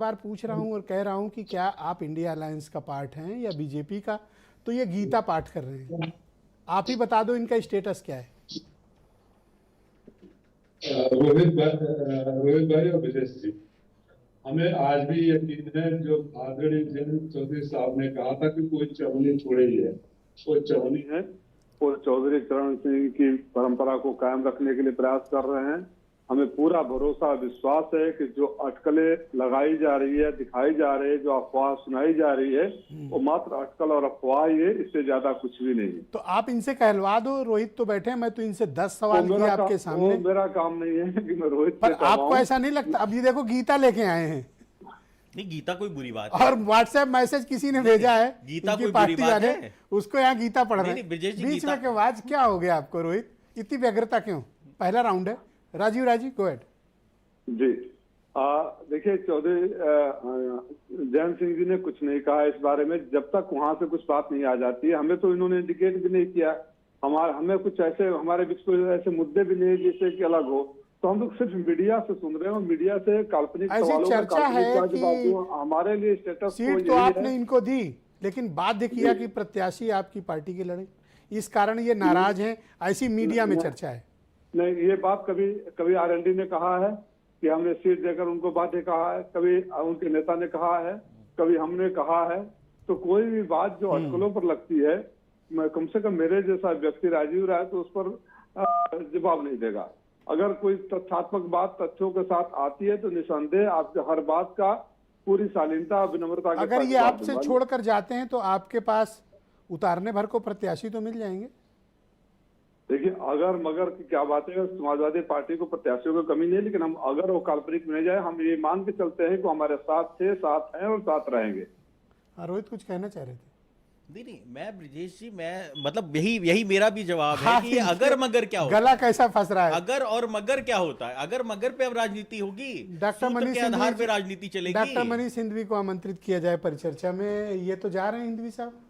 बार पूछ रहा हूं और कह रहा हूं कि क्या आप इंडिया अलायंस का पार्ट हैं या बीजेपी का, तो ये गीता पाठ कर रहे हैं। आप ही बता दो इनका स्टेटस क्या है। रोहित भाई और विजेश जी, हमें आज भी यकीन है जो आदरणीय जयंत चौधरी साहब ने कहा था कि कोई चवनी थोड़ी ही है, वो चवनी है। वो चौधरी चरण सिंह की परंपरा को कायम रखने के लिए प्रयास कर रहे हैं। हमें पूरा भरोसा विश्वास है कि जो अटकलें लगाई जा रही है, दिखाई जा रही है, जो अफवाह सुनाई जा रही है, वो मात्र अटकल और अफवाह ही है, इससे ज्यादा कुछ भी नहीं है। तो आप इनसे कहलवा दो। रोहित तो बैठे हैं, मैं तो इनसे 10 सवाल किए आपके सामने। मेरा काम नहीं है कि मैं रोहित पर आपको ऐसा नहीं लगता? अब ये देखो गीता लेके आए हैं। नहीं, गीता कोई बुरी बात है। और व्हाट्सएप मैसेज किसी ने भेजा है, गीता इनकी कोई पार्टी बुरी बात वाले, है? उसको यहाँ गीता पढ़ रहे नहीं, ब्रजेश जी, हैं। बीच में के बाद क्या हो गया आपको रोहित? इतनी व्यग्रता क्यों? पहला राउंड है। राजीव राजी गो अहेड। जी, देखिए चौधरी जयंत सिंह जी ने कुछ नहीं कहा इस बारे में। जब तक वहां से कुछ बात नहीं आ जाती है, हमें तो इन्होंने इंडिकेट भी नहीं किया। हमें कुछ ऐसे, हमारे बीच कोई ऐसे मुद्दे भी नहीं जिससे कि अलग हो, तो हम लोग सिर्फ मीडिया से सुन रहे हैं और मीडिया से काल्पनिक ऐसी चर्चा है कि हमारे लिए स्टेटस सीट तो आपने इनको दी, लेकिन बाध्य किया कि प्रत्याशी आपकी पार्टी के लड़े, इस कारण ये नाराज हैं, ऐसी मीडिया में चर्चा है। नहीं, ये बात कभी आरएनडी ने कहा है कि हमने सीट देकर उनको बातें कहा है, कभी उनके नेता ने कहा है, कभी हमने कहा है। तो कोई भी बात जो अटकलों पर लगती है, कम से कम मेरे जैसा व्यक्ति राजीव राय तो उस पर जवाब नहीं देगा। अगर कोई तथ्यात्मक बात तथ्यों के साथ आती है तो निसंदेह आपसे हर बात का पूरी शालीनता विनम्रता के अगर ये आपसे छोड़कर जाते हैं तो आपके पास उतारने भर को प्रत्याशी तो मिल जाएंगे। देखिए, अगर मगर की क्या बात है, समाजवादी पार्टी को प्रत्याशियों की कमी नहीं, लेकिन हम अगर वो काल्पनिक में जाए, हम ये मान के चलते हैं कि हमारे साथ थे, साथ हैं और साथ रहेंगे। रोहित कुछ कहना चाह रहे थे? नहीं, मैं ब्रजेश जी, मैं मतलब यही मेरा भी जवाब है कि अगर मगर क्या होता है, गला कैसा फंस रहा है। अगर और मगर क्या होता है? अगर मगर पे अब राजनीति होगी, डॉक्टर मनीष के आधार पे राजनीति चलेगी। डॉक्टर मनीष सिंधवी को आमंत्रित किया जाए परिचर्चा में, ये तो जा रहे हैं हिंदवी साहब।